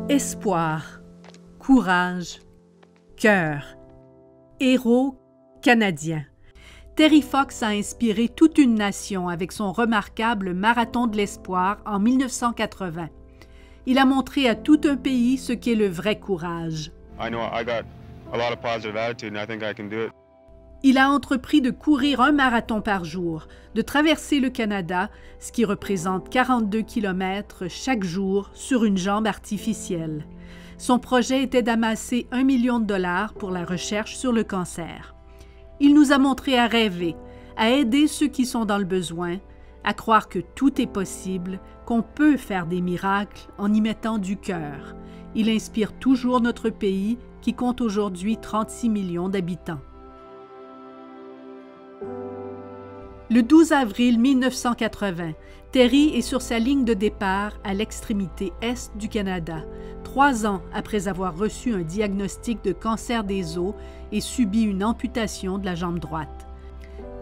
Espoir, courage, cœur, héros canadien. Terry Fox a inspiré toute une nation avec son remarquable Marathon de l'espoir en 1980. Il a montré à tout un pays ce qu'est le vrai courage. Il a entrepris de courir un marathon par jour, de traverser le Canada, ce qui représente 42 km chaque jour sur une jambe artificielle. Son projet était d'amasser $1 million pour la recherche sur le cancer. Il nous a montré à rêver, à aider ceux qui sont dans le besoin, à croire que tout est possible, qu'on peut faire des miracles en y mettant du cœur. Il inspire toujours notre pays qui compte aujourd'hui 36 millions d'habitants. Le 12 avril 1980, Terry est sur sa ligne de départ à l'extrémité est du Canada, 3 ans après avoir reçu un diagnostic de cancer des os et subi une amputation de la jambe droite.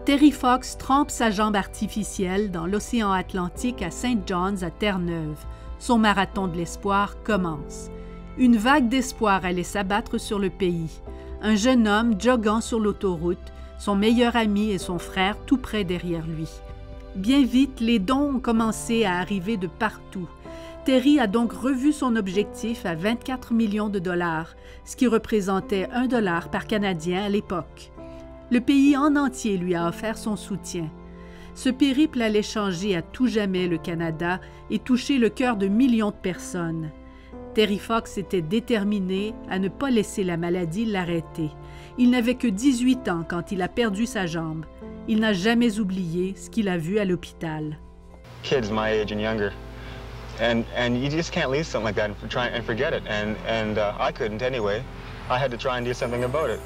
Terry Fox trempe sa jambe artificielle dans l'océan Atlantique à St. John's à Terre-Neuve. Son marathon de l'espoir commence. Une vague d'espoir allait s'abattre sur le pays. Un jeune homme joguant sur l'autoroute, son meilleur ami et son frère tout près derrière lui. Bien vite, les dons ont commencé à arriver de partout. Terry a donc revu son objectif à 24 millions de dollars, ce qui représentait $1 par Canadien à l'époque. Le pays en entier lui a offert son soutien. Ce périple allait changer à tout jamais le Canada et toucher le cœur de millions de personnes. Terry Fox était déterminé à ne pas laisser la maladie l'arrêter. Il n'avait que 18 ans quand il a perdu sa jambe. Il n'a jamais oublié ce qu'il a vu à l'hôpital. Kids my age and younger, and you just can't leave something like that and forget it. And I couldn't anyway. I had to try and do something about it.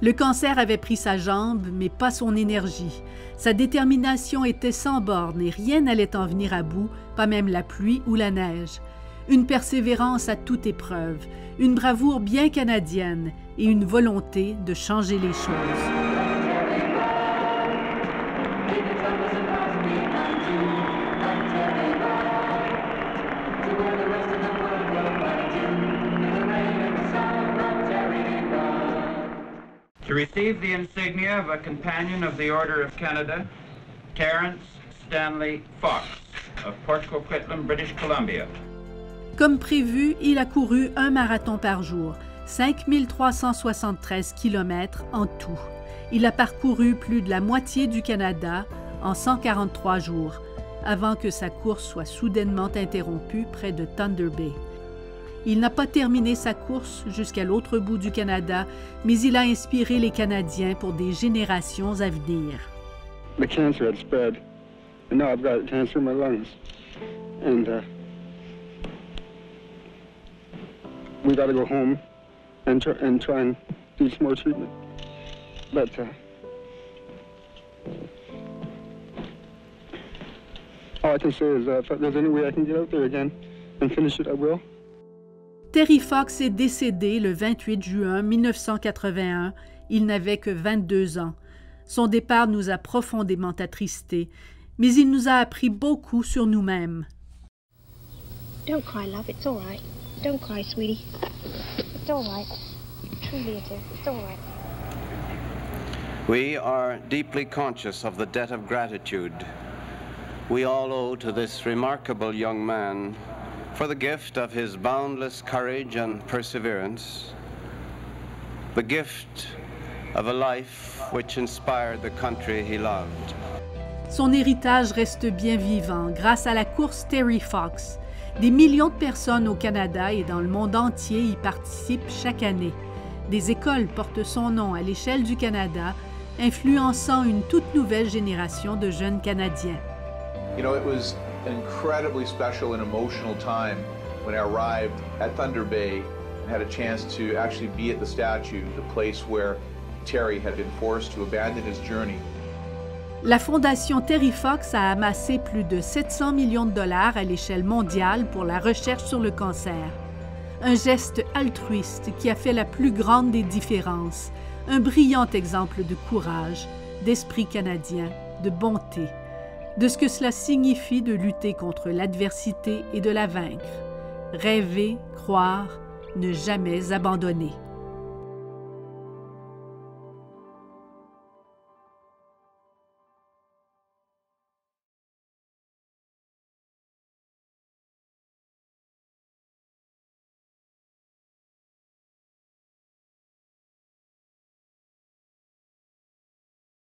Le cancer avait pris sa jambe, mais pas son énergie. Sa détermination était sans borne et rien n'allait en venir à bout, pas même la pluie ou la neige. Une persévérance à toute épreuve, une bravoure bien canadienne et une volonté de changer les choses. To receive the insignia of a Companion of the Order of Canada, Terence Stanley Fox of Port Coquitlam, British Columbia. Comme prévu, il a couru un marathon par jour, 5373 km en tout. Il a parcouru plus de la moitié du Canada en 143 jours, avant que sa course soit soudainement interrompue près de Thunder Bay. Il n'a pas terminé sa course jusqu'à l'autre bout du Canada, mais il a inspiré les Canadiens pour des générations à venir. The cancer had spread, and now I've got cancer in my lungs, and we got to go home and try and do some more treatment. But all I can say is if there's any way I can get out there again and finish it, I will. Terry Fox est décédé le 28 juin 1981. Il n'avait que 22 ans. Son départ nous a profondément attristés, mais il nous a appris beaucoup sur nous-mêmes. Don't cry, love. It's all right. Don't cry, sweetie. It's all right. Truly it is. It's all right. We are deeply conscious of the debt of gratitude we all owe to this remarkable young man for the gift of his boundless courage and perseverance, the gift of a life which inspired the country he loved. Son héritage reste bien vivant grâce à la course Terry Fox. Des millions de personnes au Canada et dans le monde entier y participent chaque année. Des écoles portent son nom à l'échelle du Canada, influençant une toute nouvelle génération de jeunes Canadiens. You know, it was an incredibly special and emotional time when I arrived at Thunder Bay and had a chance to actually be at the statue, the place where Terry had been forced to abandon his journey. La Fondation Terry Fox a amassé plus de 700 millions de dollars à l'échelle mondiale pour la recherche sur le cancer. Un geste altruiste qui a fait la plus grande des différences, un brillant exemple de courage, d'esprit canadien, de bonté, de ce que cela signifie de lutter contre l'adversité et de la vaincre. Rêver, croire, ne jamais abandonner.